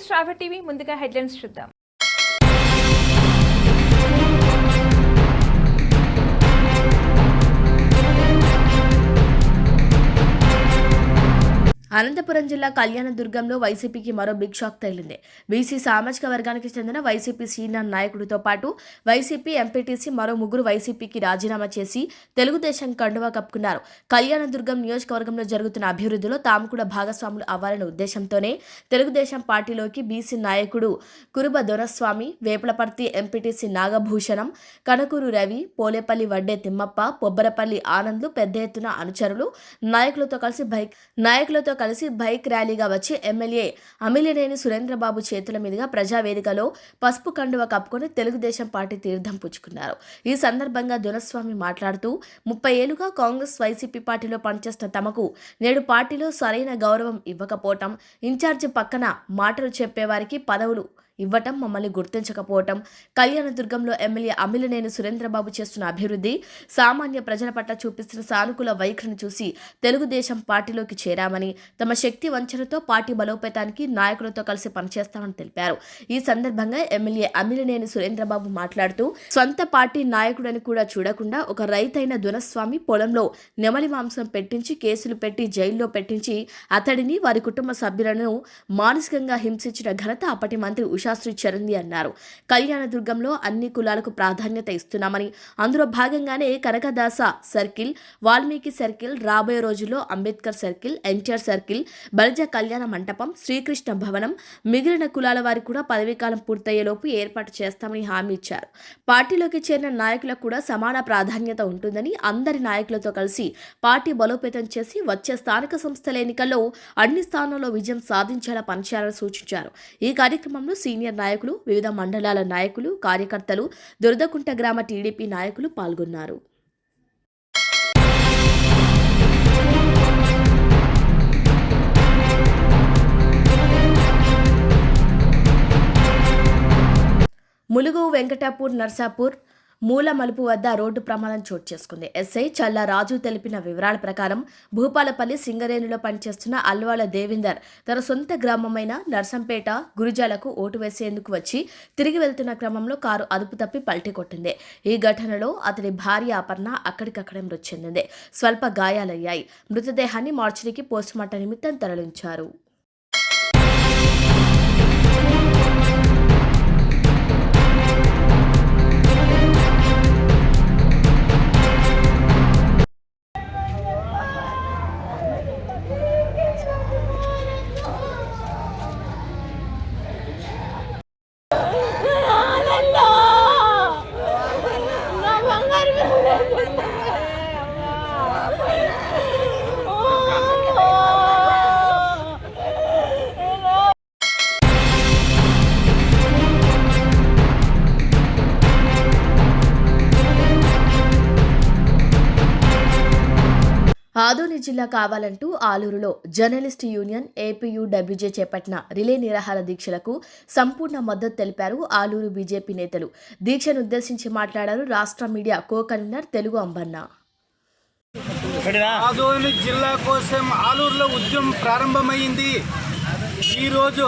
శ్రావ్య TV ముందుగా headlines చూద్దాం. అనంతపురం జిల్లా కళ్యాణదుర్గంలో వైసీపీకి మరో బిగ్ షాక్ తగిలింది. బీసీ సామాజిక వర్గానికి చెందిన వైసీపీ సీనియర్ నాయకుడితో పాటు వైసీపీ ఎంపీటీసీ మరో ముగ్గురు వైసీపీకి రాజీనామా చేసి తెలుగుదేశం కండువా కప్పుకున్నారు. కళ్యాణదుర్గం నియోజకవర్గంలో జరుగుతున్న అభివృద్ధిలో తాము కూడా భాగస్వాములు అవ్వాలనే ఉద్దేశంతోనే తెలుగుదేశం పార్టీలోకి బీసీ నాయకుడు కురుబ దొరస్వామి, వేపలపర్తి ఎంపీటీసీ నాగభూషణం, కనకూరు రవి, పోలేపల్లి వడ్డే తిమ్మప్ప, బొబ్బరపల్లి ఆనంద్లు పెద్ద ఎత్తున అనుచరులు నాయకులతో కలిసి బైక్ ర్యాలీగా వచ్చి ఎమ్మెల్యే అమిలినేని సురేంద్రబాబు చేతుల మీదుగా ప్రజావేదికలో పసుపు కండువ కప్పుకొని తెలుగుదేశం పార్టీ తీర్థం పుచ్చుకున్నారు. ఈ సందర్భంగా దొరస్వామి మాట్లాడుతూ 30 ఏళ్లుగా కాంగ్రెస్ వైసీపీ పార్టీలో పనిచేస్తున్న తమకు నేడు పార్టీలో సరైన గౌరవం ఇవ్వకపోవటం, ఇన్ఛార్జి పక్కన మాటలు చెప్పేవారికి పదవులు ఇవ్వటం, మమ్మల్ని గుర్తించకపోవటం, కళ్యాణదుర్గంలో ఎమ్మెల్యే అమిలినేని సురేంద్రబాబు చేస్తున్న అభివృద్ధి, సామాన్య ప్రజల పట్ల చూపిస్తున్న సానుకూల వైఖరిని చూసి తెలుగుదేశం పార్టీలోకి చేరామని, తమ శక్తి వంచనతో పార్టీ బలోపేతానికి నాయకులతో కలిసి పనిచేస్తామని తెలిపారు. ఈ సందర్భంగా ఎమ్మెల్యే అమిలినేని సురేంద్రబాబు మాట్లాడుతూ సొంత పార్టీ నాయకుడని కూడా చూడకుండా ఒక రైతైన దొరస్వామి పొలంలో నెమలి మాంసం పెట్టించి కేసులు పెట్టి జైల్లో పెట్టించి అతడిని వారి కుటుంబ సభ్యులను మానసికంగా హింసించిన ఘనత అప్పటి మంత్రి ఉషాశ్రీ చరంది అన్నారు. కళ్యాణదుర్గంలో అన్ని కులాలకు ప్రాధాన్యత ఇస్తున్నామని, అందులో భాగంగానే కనకదాస సర్కిల్, వాల్మీకి సర్కిల్, రాబోయే రోజుల్లో అంబేద్కర్ సర్కిల్, ఎన్టీఆర్ సర్కిల్, బలిజ కళ్యాణ మంటపం, శ్రీకృష్ణ భవనం, మిగిలిన కులాల వారికి కూడా పదవీకాలం పూర్తయ్యేలోపు ఏర్పాటు చేస్తామని హామీ ఇచ్చారు. పార్టీలోకి చేరిన నాయకులకు కూడా సమాన ప్రాధాన్యత ఉంటుందని, అందరి నాయకులతో కలిసి పార్టీ బలోపేతం చేసి వచ్చే స్థానిక సంస్థల ఎన్నికల్లో అన్ని స్థానాల్లో విజయం సాధించేలా పనిచేయాలని సూచించారు. ఈ కార్యక్రమంలో సీనియర్ నాయకులు, వివిధ మండలాల నాయకులు, కార్యకర్తలు, దురదకుంట గ్రామ టీడీపీ నాయకులు పాల్గొన్నారు. ములుగు, వెంకటాపూర్, నర్సాపూర్ మూల మలుపు వద్ద రోడ్డు ప్రమాదం చోటు చేసుకుంది. ఎస్ఐ చల్లా రాజు తెలిపిన వివరాల ప్రకారం భూపాలపల్లి సింగరేణిలో పనిచేస్తున్న అల్వాల దేవిందర్ తన సొంత గ్రామమైన నర్సంపేట గురిజాలకు ఓటు వేసేందుకు వచ్చి తిరిగి వెళ్తున్న క్రమంలో కారు అదుపు తప్పి పల్టీ కొట్టింది. ఈ ఘటనలో అతని భార్య అపర్ణ అక్కడికక్కడే మృతి చెందింది. స్వల్ప గాయాలయ్యాయి. మృతదేహాన్ని మార్చిరికి పోస్టుమార్టం నిమిత్తం తరలించారు. ఆదోని జిల్లా కావాలంటూ ఆలూరులో జర్నలిస్ట్ యూనియన్ ఏపీయూడబ్ల్యూజే చేపట్టిన రిలే నిరాహార దీక్షలకు సంపూర్ణ మద్దతు తెలిపారు ఆలూరు బీజేపీ నేతలు. దీక్షను ఉద్దేశించి మాట్లాడారు రాష్ట్ర media co convener Telugu Ambanna. Adoni జిల్లా కోసం ఆలూరులో ఉద్యమం ప్రారంభమైంది. ఈ రోజుకి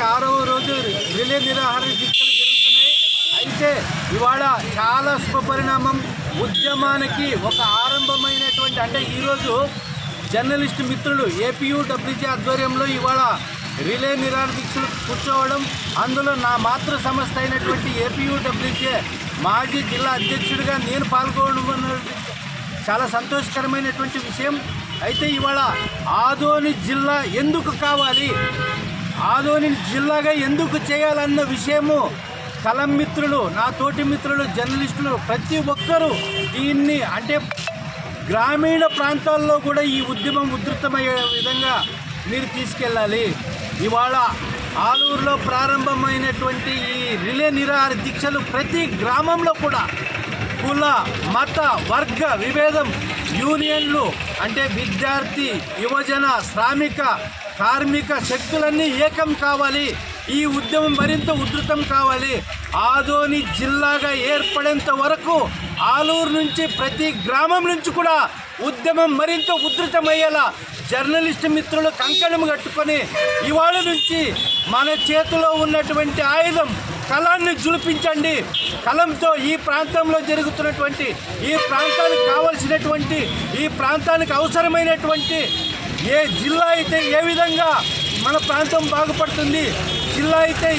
6వ రోజు రిలే నిరాహార దీక్షలు జరుగుతున్నాయి. అయితే ఇవాళ చాలా శుభపరిణామం. ఉద్యమానికి ఒక ఆరంభమైనటువంటి ఈరోజు జర్నలిస్టు మిత్రులు ఏపీయూడబ్ల్యూజే ఆధ్వర్యంలో ఇవాళ రిలే నిరాహార దీక్షలు కూర్చోవడం, అందులో నా మాతృ సంస్థ అయినటువంటి ఏపీయూడబ్ల్యూజే మాజీ జిల్లా అధ్యక్షుడిగా నేను పాల్గొనడం అనేది చాలా సంతోషకరమైనటువంటి విషయం. అయితే ఇవాళ ఆదోని జిల్లా ఎందుకు కావాలి, ఆదోని జిల్లాగా ఎందుకు చేయాలన్న విషయము కలం మిత్రులు, నా తోటి మిత్రులు, జర్నలిస్టులు ప్రతి ఒక్కరూ దీన్ని గ్రామీణ ప్రాంతాల్లో కూడా ఈ ఉద్యమం ఉధృతమయ్యే విధంగా మీరు తీసుకెళ్ళాలి. ఇవాళ ఆలూరులో ప్రారంభమైనటువంటి ఈ రిలే నిరాహార దీక్షలు ప్రతి గ్రామంలో కూడా కుల, మత, వర్గ విభేదం, యూనియన్లు విద్యార్థి, యువజన, శ్రామిక, కార్మిక శక్తులన్నీ ఏకం కావాలి. ఈ ఉద్యమం మరింత ఉధృతం కావాలి. ఆదోని జిల్లాగా ఏర్పడేంత వరకు ఆలూరు నుంచి ప్రతి గ్రామం నుంచి కూడా ఉద్యమం మరింత ఉధృతమయ్యేలా జర్నలిస్టు మిత్రులు కంకణం కట్టుకొని ఇవాళ నుంచి మన చేతిలో ఉన్నటువంటి ఆయుధం కలాన్ని జులిపించండి. కలంతో ఈ ప్రాంతంలో జరుగుతున్నటువంటి, ఈ ప్రాంతానికి కావలసినటువంటి, ఈ ప్రాంతానికి అవసరమైనటువంటి ఏ జిల్లా అయితే ఏ విధంగా మన ప్రాంతం బాగుపడుతుంది, జిల్లా అయితే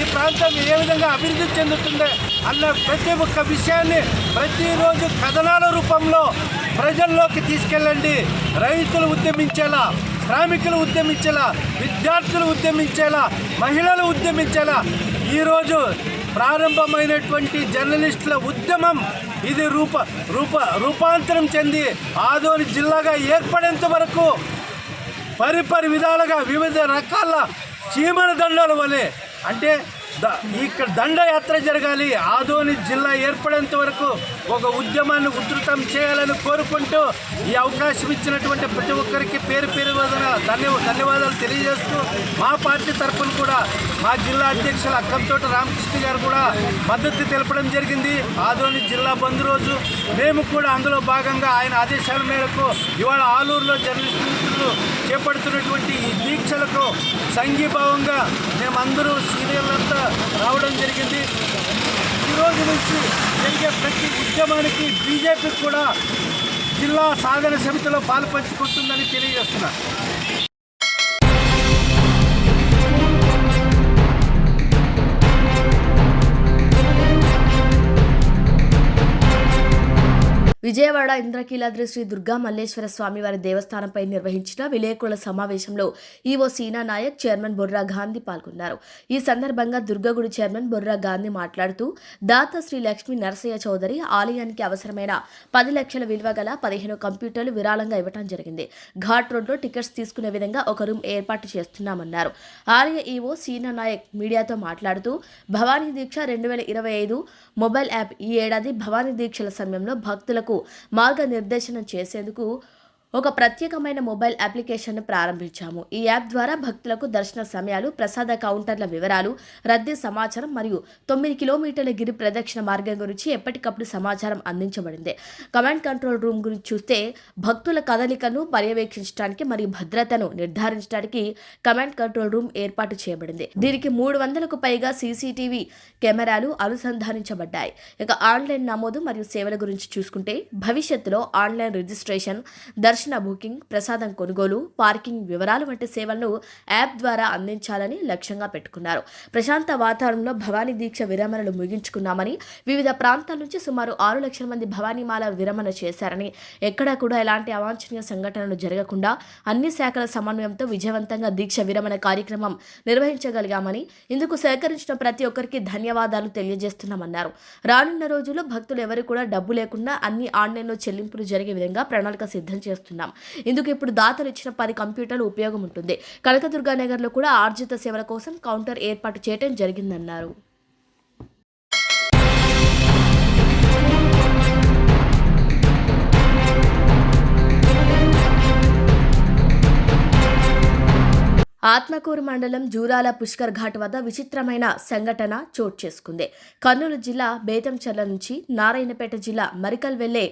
ఈ ప్రాంతం ఏ విధంగా అభివృద్ధి చెందుతుంది అన్న ప్రతి ఒక్క విషయాన్ని ప్రతిరోజు కథనాల రూపంలో ప్రజల్లోకి తీసుకెళ్ళండి. రైతులు ఉద్యమించేలా, శ్రామికులు ఉద్యమించేలా, విద్యార్థులు ఉద్యమించేలా, మహిళలు ఉద్యమించేలా ఈరోజు ప్రారంభమైనటువంటి జర్నలిస్టుల ఉద్యమం ఇది రూపాంతరం చెంది ఆదోని జిల్లాగా ఏర్పడేంత వరకు పరిపరి విధాలుగా వివిధ రకాల చీమల దండాల వలె అంటే ఇక్కడ దండయాత్ర జరగాలి. ఆదోని జిల్లా ఏర్పడేంత వరకు ఒక ఉద్యమాన్ని ఉధృతం చేయాలని కోరుకుంటూ ఈ అవకాశం ఇచ్చినటువంటి ప్రతి ఒక్కరికి పేరు ధన్యవాదాలు తెలియజేస్తూ మా పార్టీ తరఫున కూడా మా జిల్లా అధ్యక్షులు అక్కంతోట రామకృష్ణ గారు కూడా మద్దతు తెలపడం జరిగింది. ఆదోని జిల్లా బంద్ రోజు మేము కూడా అందులో భాగంగా ఆయన ఆదేశాల మేరకు ఇవాళ ఆలూరులో జర్నలిస్టులు చేపడుతున్నటువంటి ఈ దీక్షలకు సంఘీభావంగా మేమందరూ సీనియర్లంతా రావడం జరిగింది. ఈరోజు నుంచి జరిగే ప్రతి ఉద్యమానికి బీజేపీ కూడా జిల్లా సాధన సమితిలో పాల్పంచుకుంటుందని తెలియజేస్తున్నారు. విజయవాడ ఇంద్రకీలాద్రి శ్రీ దుర్గా మల్లేశ్వర స్వామి వారి దేవస్థానంపై నిర్వహించిన విలేకరుల సమావేశంలో ఈవో సీనా నాయక్, చైర్మన్ బొర్రా గాంధీ పాల్గొన్నారు. ఈ సందర్భంగా దుర్గగుడి చైర్మన్ బొర్రా గాంధీ మాట్లాడుతూ దాత శ్రీ లక్ష్మీ నరసయ్య చౌదరి ఆలయానికి అవసరమైన 10 లక్షల విలువ గల 15 కంప్యూటర్లు విరాళంగా ఇవ్వడం జరిగింది. ఘాట్ రోడ్లో టికెట్స్ తీసుకునే విధంగా ఒక రూమ్ ఏర్పాటు చేస్తున్నామన్నారు. ఆలయ ఈవో సీనా నాయక్ మీడియాతో మాట్లాడుతూ భవానీ దీక్ష 2025 మొబైల్ యాప్ ఈ ఏడాది భవానీ దీక్షల సమయంలో భక్తులకు మార్గనిర్దేశనం చేసేందుకు ఒక ప్రత్యేకమైన మొబైల్ అప్లికేషన్ను ప్రారంభించాము. ఈ యాప్ ద్వారా భక్తులకు దర్శన సమయాలు, ప్రసాద కౌంటర్ల వివరాలు, రద్దీ సమాచారం మరియు 9 కిలోమీటర్ల గిరి ప్రదక్షిణ మార్గం గురించి ఎప్పటికప్పుడు సమాచారం అందించబడింది. కమాండ్ కంట్రోల్ రూమ్ గురించి చూస్తే భక్తుల కదలికను పర్యవేక్షించడానికి మరియు భద్రతను నిర్ధారించడానికి కమాండ్ కంట్రోల్ రూమ్ ఏర్పాటు చేయబడింది. దీనికి 300కు పైగా సీసీటీవీ కెమెరాలు అనుసంధానించబడ్డాయి. ఇక ఆన్లైన్ నమోదు మరియు సేవల గురించి చూసుకుంటే భవిష్యత్తులో ఆన్లైన్ రిజిస్ట్రేషన్, దర్శన బుకింగ్, ప్రసాదం కొనుగోలు, పార్కింగ్ వివరాలు వంటి సేవలను యాప్ ద్వారా అందించాలని లక్ష్యంగా పెట్టుకున్నారు. ప్రశాంత వాతావరణంలో భవానీ దీక్ష విరమణలు ముగించుకున్నామని, వివిధ ప్రాంతాల నుంచి సుమారు 6 లక్షల మంది భవానీమాల విరమణ చేశారని, ఎక్కడా కూడా ఎలాంటి అవాంఛనీయ సంఘటనలు జరగకుండా అన్ని శాఖల సమన్వయంతో విజయవంతంగా దీక్ష విరమణ కార్యక్రమం నిర్వహించగలిగామని, ఇందుకు సహకరించిన ప్రతి ఒక్కరికి ధన్యవాదాలు తెలియజేస్తున్నామన్నారు. రానున్న రోజుల్లో భక్తులు ఎవరు కూడా డబ్బు లేకుండా అన్ని ఆన్లైన్లో చెల్లింపులు జరిగే విధంగా ప్రణాళిక సిద్ధం చేస్తున్నారు. ఇందుకు ఇప్పుడు దాతలు ఇచ్చిన 10 కంప్యూటర్లు ఉపయోగం ఉంటుంది. కనకదుర్గా నగర్లో కూడా ఆర్జిత సేవల కోసం కౌంటర్ ఏర్పాటు చేయడం జరిగిందన్నారు. ఆత్మకూరు మండలం జూరాల పుష్కర్ ఘాట్ వద్ద విచిత్రమైన సంఘటన చోటు చేసుకుంది. కర్నూలు జిల్లా బేతంచెర్ల నుంచి నారాయణపేట జిల్లా మరికల్ వెళ్లే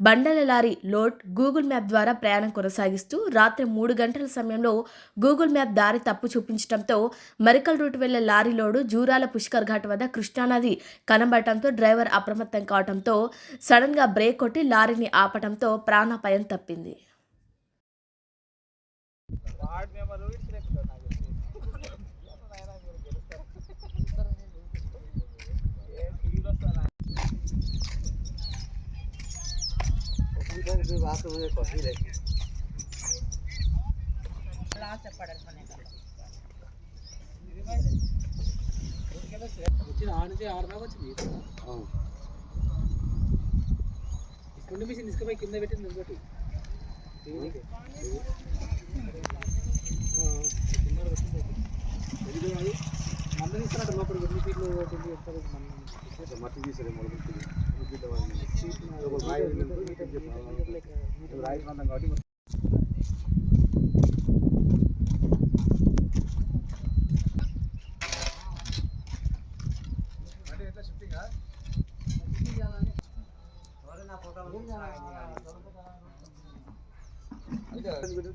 బండల లారీ లోడ్ గూగుల్ మ్యాప్ ద్వారా ప్రయాణం కొనసాగిస్తూ రాత్రి 3 గంటల సమయంలో గూగుల్ మ్యాప్ దారి తప్పు చూపించడంతో మరికల్ రూట్ వెళ్లే లారీ లోడు జూరాల పుష్కర్ ఘాట్ వద్ద కృష్ణానది కనబడటంతో డ్రైవర్ అప్రమత్తం కావడంతో సడన్ గా బ్రేక్ కొట్టి లారీని ఆపడంతో ప్రాణాపాయం తప్పింది. మిషన్ తీసుకుపోయి కింద పెట్టింది ఇంకోటి మందు తీసుకున్నట్టు లోపల 2 ఫీట్లు మట్టి తీసే కాబట్టి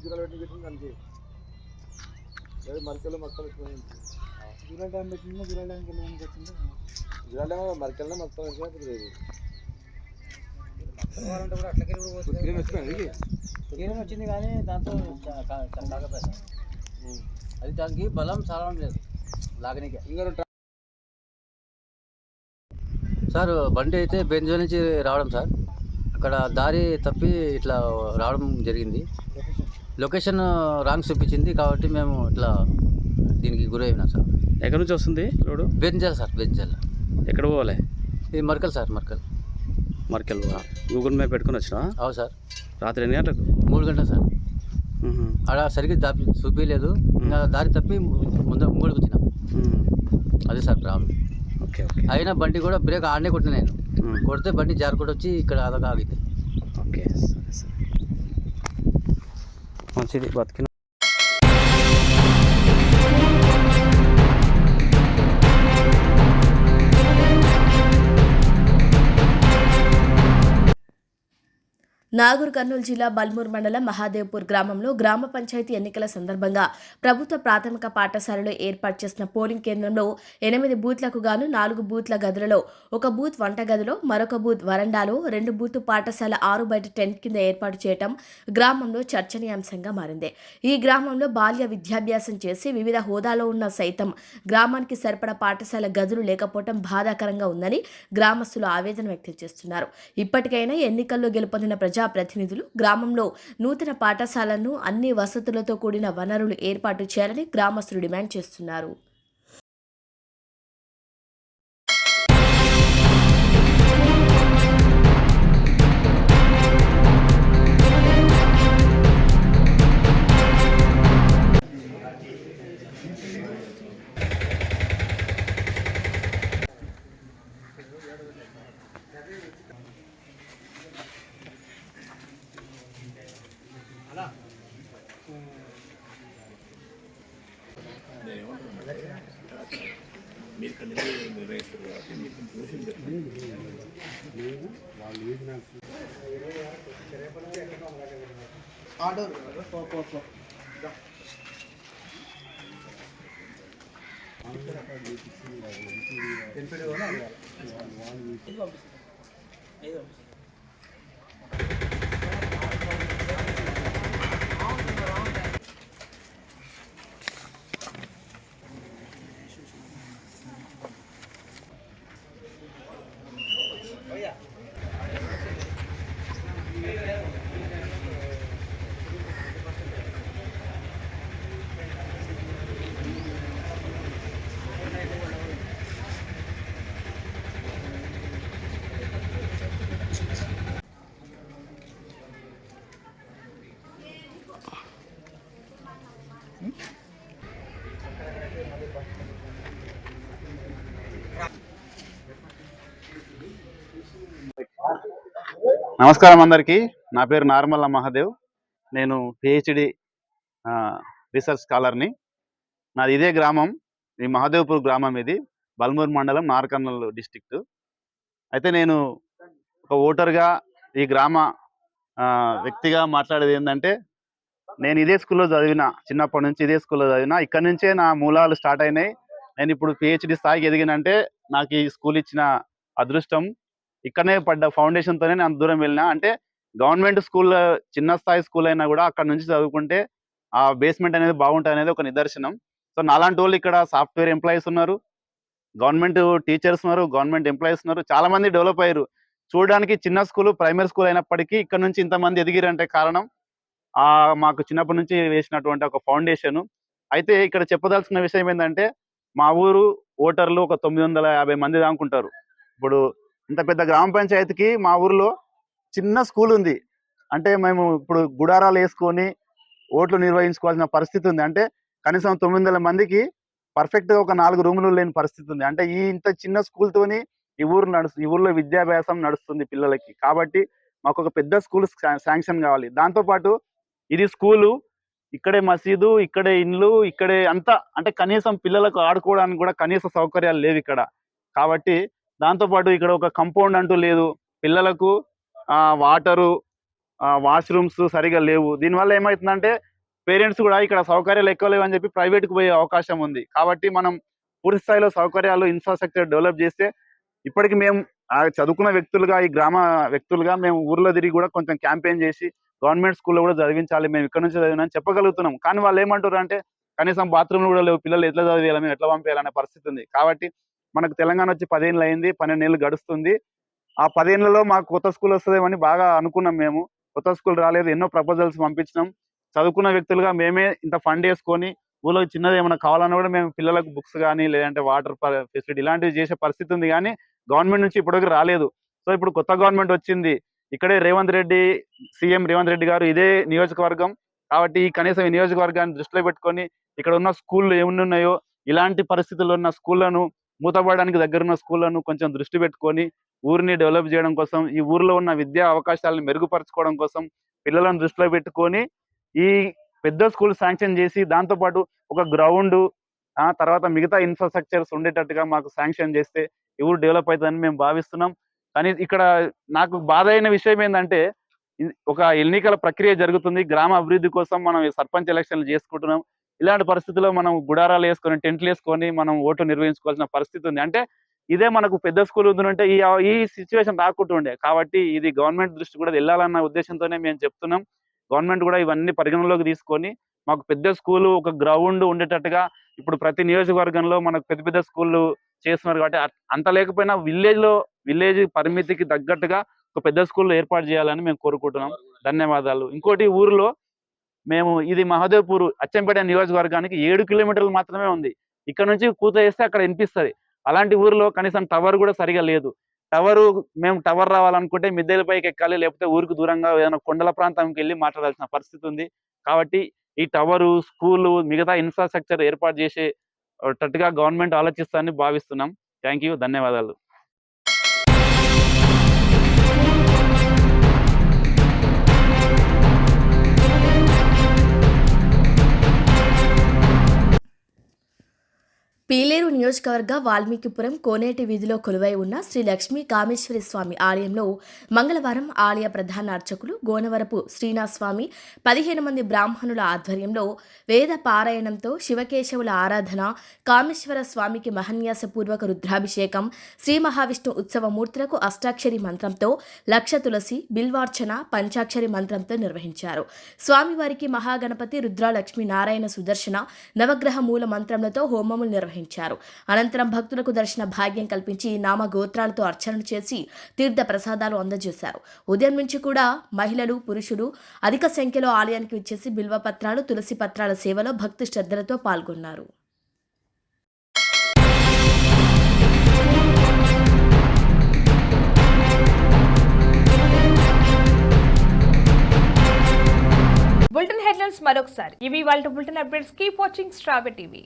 జిల్లా పెట్టింది దానికి మరికెళ్ళి మొత్తం జిల్లా డ్యామ్ పెట్టింది జిల్లా డ్యామ్కి వెళ్ళడానికి వచ్చింది జిల్లా డ్యామ్ మరికెళ్ళినా మొత్తం లేదు వచ్చింది కానీ దాంతో కాకపోతే అది దానికి బలం చాలా లేదు లాగనీకే. సార్ బండి అయితే బెంజో నుంచి రావడం సార్, అక్కడ దారి తప్పి ఇట్లా రావడం జరిగింది. లొకేషన్ రాంగ్ చూపించింది కాబట్టి మేము ఇట్లా దీనికి గురైనా సార్. ఎక్కడి నుంచి వస్తుంది రోడ్డు? Benzyl sir, benzyl. ఎక్కడ పోవాలి? ఇది Markal sir, Markal. Merkel Google map పెట్టుకుని వచ్చినా? అవు సార్. రాత్రి ఎన్ని గంటలకు? 3 గంటలు సార్. ఆడ సరిగ్గా చూపించలేదు, ఇంకా దారి తప్పి ముందుకు వచ్చిన. అదే సార్ ప్రాబ్లం. Okay okay. అయినా బండి కూడా బ్రేక్ ఆడనే కొట్టిన నేను. కొడితే బండి జారుకుంటూ వచ్చి ఇక్కడ అదొక ఆగింది. ఓకే సరే సరే, మంచిది బతికిన. నాగూర్ కర్నూలు జిల్లా బల్మూర్ మండలం మహాదేవ్పూర్ గ్రామంలో గ్రామ పంచాయతీ ఎన్నికల సందర్భంగా ప్రభుత్వ ప్రాథమిక పాఠశాలలో ఏర్పాటు చేసిన పోలింగ్ కేంద్రంలో 8 బూత్లకు గాను 4 బూత్ల గదులలో, 1 బూత్ వంటగదిలో, మరొక బూత్ వరండాలో, 2 బూత్ పాఠశాల 6 బయట టెంట్ కింద ఏర్పాటు చేయడం గ్రామంలో చర్చనీయాంశంగా మారింది. ఈ గ్రామంలో బాల్య విద్యాభ్యాసం చేసి వివిధ హోదాలో ఉన్న సైతం గ్రామానికి సరిపడా పాఠశాల గదులు లేకపోవడం బాధాకరంగా ఉందని గ్రామస్తులు ఆవేదన వ్యక్తం చేస్తున్నారు. ఇప్పటికైనా ఎన్నికల్లో గెలుపొందిన ప్రజాప్రతినిధులు గ్రామంలో నూతన పాఠశాలను అన్ని వసతులతో కూడిన వనరులు ఏర్పాటు చేయాలని గ్రామస్తులు డిమాండ్ చేస్తున్నారు. నమస్కారం అందరికీ. నా పేరు నార్మల్ల మహాదేవ్. నేను పిహెచ్డి రీసెర్చ్ స్కాలర్ని. నాది ఇదే గ్రామం, ఈ మహాదేవ్పూర్ గ్రామం. ఇది బల్మూర్ మండలం, నార్కర్నూల్ డిస్టిక్ట్. అయితే నేను ఒక ఓటర్గా, ఈ గ్రామ వ్యక్తిగా మాట్లాడేది ఏంటంటే, నేను ఇదే స్కూల్లో చదివిన, చిన్నప్పటి నుంచి ఇదే స్కూల్లో చదివిన. ఇక్కడ నుంచే నా మూలాలు స్టార్ట్ అయినాయి. నేను ఇప్పుడు పిహెచ్డి స్థాయికి ఎదిగినంటే నాకు ఈ స్కూల్ ఇచ్చిన అదృష్టం. ఇక్కడనే పడ్డ ఫౌండేషన్తోనే నేను అంత దూరం వెళ్ళినా. అంటే గవర్నమెంట్ స్కూల్, చిన్న స్థాయి స్కూల్ అయినా కూడా అక్కడ నుంచి చదువుకుంటే ఆ బేస్మెంట్ అనేది బాగుంటుంది అనేది ఒక నిదర్శనం. సో నాలాంటి వాళ్ళు ఇక్కడ సాఫ్ట్వేర్ ఎంప్లాయీస్ ఉన్నారు, గవర్నమెంట్ టీచర్స్ ఉన్నారు, గవర్నమెంట్ ఎంప్లాయీస్ ఉన్నారు. చాలా మంది డెవలప్ అయ్యారు. చూడడానికి చిన్న స్కూల్, ప్రైమరీ స్కూల్ అయినప్పటికీ ఇక్కడ నుంచి ఇంతమంది ఎదిగిరంటే కారణం మాకు చిన్నప్పటి నుంచి వేసినటువంటి ఒక ఫౌండేషన్. అయితే ఇక్కడ చెప్పదలుచుకున్న విషయం ఏంటంటే, మా ఊరు ఓటర్లు ఒక 950 మంది దాకుంటారు. ఇప్పుడు ఇంత పెద్ద గ్రామ పంచాయతీకి మా ఊర్లో చిన్న స్కూల్ ఉంది. అంటే మేము ఇప్పుడు గుడారాలు వేసుకొని ఓట్లు నిర్వహించుకోవాల్సిన పరిస్థితి ఉంది. అంటే కనీసం 900 మందికి పర్ఫెక్ట్గా ఒక 4 రూములు లేని పరిస్థితి ఉంది. అంటే ఇంత చిన్న స్కూల్తోని ఈ ఊర్లో విద్యాభ్యాసం నడుస్తుంది పిల్లలకి. కాబట్టి మాకు ఒక పెద్ద స్కూల్ శాంక్షన్ కావాలి. దాంతోపాటు ఇది స్కూలు, ఇక్కడే మసీదు, ఇక్కడే ఇండ్లు, ఇక్కడే అంతా. అంటే కనీసం పిల్లలకు ఆడుకోవడానికి కూడా కనీస సౌకర్యాలు లేవు ఇక్కడ. కాబట్టి దాంతోపాటు ఇక్కడ ఒక కంపౌండ్ అంటూ లేదు. పిల్లలకు వాటరు, వాష్రూమ్స్ సరిగా లేవు. దీనివల్ల ఏమవుతుందంటే పేరెంట్స్ కూడా ఇక్కడ సౌకర్యాలు ఎక్కువ లేవు అని చెప్పి ప్రైవేట్కి పోయే అవకాశం ఉంది. కాబట్టి మనం పూర్తి స్థాయిలో సౌకర్యాలు ఇన్ఫ్రాస్ట్రక్చర్ డెవలప్ చేస్తే ఇప్పటికి మేము చదువుకున్న వ్యక్తులుగా, ఈ గ్రామ వ్యక్తులుగా మేము ఊర్లో తిరిగి కూడా కొంచెం క్యాంపెయిన్ చేసి గవర్నమెంట్ స్కూల్లో కూడా చదివించాలి, మేము ఇక్కడ నుంచి చదివినా చెప్పగలుగుతున్నాం. కానీ వాళ్ళు ఏమంటారు అంటే కనీసం బాత్రూమ్లు కూడా లేవు, పిల్లలు ఎట్లా చదివేయాలి, మేము ఎట్లా పంపేయాలనే పరిస్థితి ఉంది. కాబట్టి మనకు తెలంగాణ వచ్చి 10 ఏళ్ళు అయింది, 12 ఏళ్ళు గడుస్తుంది. ఆ 10 ఏళ్లలో మాకు కొత్త స్కూల్ వస్తుందేమని బాగా అనుకున్నాం. మేము కొత్త స్కూల్ రాలేదు, ఎన్నో ప్రపోజల్స్ పంపించినాం. చదువుకున్న వ్యక్తులుగా మేమే ఇంత ఫండ్ వేసుకొని ఊళ్ళో చిన్నది ఏమైనా కావాలన్నా కూడా మేము పిల్లలకు బుక్స్ కానీ లేదంటే వాటర్ ఫెసిలిటీ ఇలాంటివి చేసే పరిస్థితి ఉంది. కానీ గవర్నమెంట్ నుంచి ఇప్పటివరకు రాలేదు. సో ఇప్పుడు కొత్త గవర్నమెంట్ వచ్చింది, ఇక్కడే సీఎం రేవంత్ రెడ్డి గారు ఇదే నియోజకవర్గం కాబట్టి కనీసం ఈ నియోజకవర్గాన్ని దృష్టిలో పెట్టుకొని ఇక్కడ ఉన్న స్కూళ్ళు ఏమన్నా ఉన్నాయో ఇలాంటి పరిస్థితుల్లో ఉన్న స్కూళ్లను, మూతపడడానికి దగ్గరున్న స్కూళ్లను కొంచెం దృష్టి పెట్టుకొని ఊరిని డెవలప్ చేయడం కోసం, ఈ ఊర్లో ఉన్న విద్యా అవకాశాలను మెరుగుపరచుకోవడం కోసం పిల్లలను దృష్టిలో పెట్టుకొని ఈ పెద్ద స్కూల్ శాంక్షన్ చేసి దాంతోపాటు ఒక గ్రౌండ్ తర్వాత మిగతా ఇన్ఫ్రాస్ట్రక్చర్స్ ఉండేటట్టుగా మాకు శాంక్షన్ చేస్తే ఈ ఊరు డెవలప్ అవుతుందని మేము భావిస్తున్నాం. కానీ ఇక్కడ నాకు బాధ అయిన విషయం ఏంటంటే ఒక ఎన్నికల ప్రక్రియ జరుగుతుంది, గ్రామ అభివృద్ధి కోసం మనం ఈ సర్పంచ్ ఎలక్షన్లు చేసుకుంటున్నాం. ఇలాంటి పరిస్థితుల్లో మనం గుడారాలు వేసుకొని టెంట్లు వేసుకొని మనం ఓటు నిర్వహించుకోవాల్సిన పరిస్థితి ఉంది. అంటే ఇదే మనకు పెద్ద స్కూల్ ఉందంటే ఈ సిచ్యువేషన్ రాకుంటుండే. కాబట్టి ఇది గవర్నమెంట్ దృష్టి కూడా వెళ్ళాలన్న ఉద్దేశంతోనే మేము చెప్తున్నాం. గవర్నమెంట్ కూడా ఇవన్నీ పరిగణలోకి తీసుకొని మాకు పెద్ద స్కూలు, ఒక గ్రౌండ్ ఉండేటట్టుగా ఇప్పుడు ప్రతి నియోజకవర్గంలో మనకు పెద్ద పెద్ద స్కూళ్ళు చేస్తున్నారు. కాబట్టి అంత లేకపోయినా విలేజ్ పరిమితికి తగ్గట్టుగా ఒక పెద్ద స్కూల్ ఏర్పాటు చేయాలని మేము కోరుకుంటున్నాం. ధన్యవాదాలు. ఇంకోటి ఊరిలో మేము ఇది మహదేవ్పూర్ అచ్చంపేట నియోజకవర్గానికి 7 కిలోమీటర్లు మాత్రమే ఉంది. ఇక్కడ నుంచి కూత వేస్తే అక్కడ వినిపిస్తుంది. అలాంటి ఊరిలో కనీసం టవర్ కూడా సరిగా లేదు. మేము టవర్ రావాలనుకుంటే మిద్దెల పైకి ఎక్కాలి, లేకపోతే ఊరికి దూరంగా ఏదైనా కొండల ప్రాంతానికి వెళ్ళి మాట్లాడాల్సిన పరిస్థితి ఉంది. కాబట్టి ఈ టవరు, స్కూలు, మిగతా ఇన్ఫ్రాస్ట్రక్చర్ ఏర్పాటు చేసేటట్టుగా గవర్నమెంట్ ఆలోచిస్తారని భావిస్తున్నాం. థ్యాంక్ యూ, ధన్యవాదాలు. పీలేరు నియోజకవర్గ వాల్మీకిపురం కోనేటి వీధిలో కొలువై ఉన్న శ్రీ లక్ష్మీ కామేశ్వరి స్వామి ఆలయంలో మంగళవారం ఆలయ ప్రధాన అర్చకులు గోనవరపు శ్రీనాథ్ స్వామి 15 మంది బ్రాహ్మణుల ఆధ్వర్యంలో వేద పారాయణంతో శివకేశవుల ఆరాధన, కామేశ్వర స్వామికి మహన్యాసపూర్వక రుద్రాభిషేకం, శ్రీ మహావిష్ణు ఉత్సవ మూర్తులకు అష్టాక్షరి మంత్రంతో, లక్ష తులసి, బిల్వార్చన, పంచాక్షరి మంత్రంతో నిర్వహించారు. స్వామివారికి మహాగణపతి, రుద్రాలక్ష్మీ నారాయణ సుదర్శన, నవగ్రహ మూల మంత్రములతో హోమములు నిర్వహించారు. అనంతరం భక్తులకు దర్శన భాగ్యం కల్పించి నామ గోత్రాలతో అర్చనలు చేసి తీర్థ ప్రసాదాలు అందజేశారు. ఉదయం నుంచి కూడా మహిళలు, పురుషులు అధిక సంఖ్యలో ఆలయానికి విచ్చేసి బిల్వపత్రాలు, తులసి పత్రాల సేవలో భక్తి శ్రద్ధలతో పాల్గొన్నారు. బులెటిన్ హెడ్లైన్స్ మరొకసారి. ఇవి వాళ్ళ బులెటిన్ అప్డేట్స్. కీప్ వాచింగ్ స్ట్రాబె టీవీ.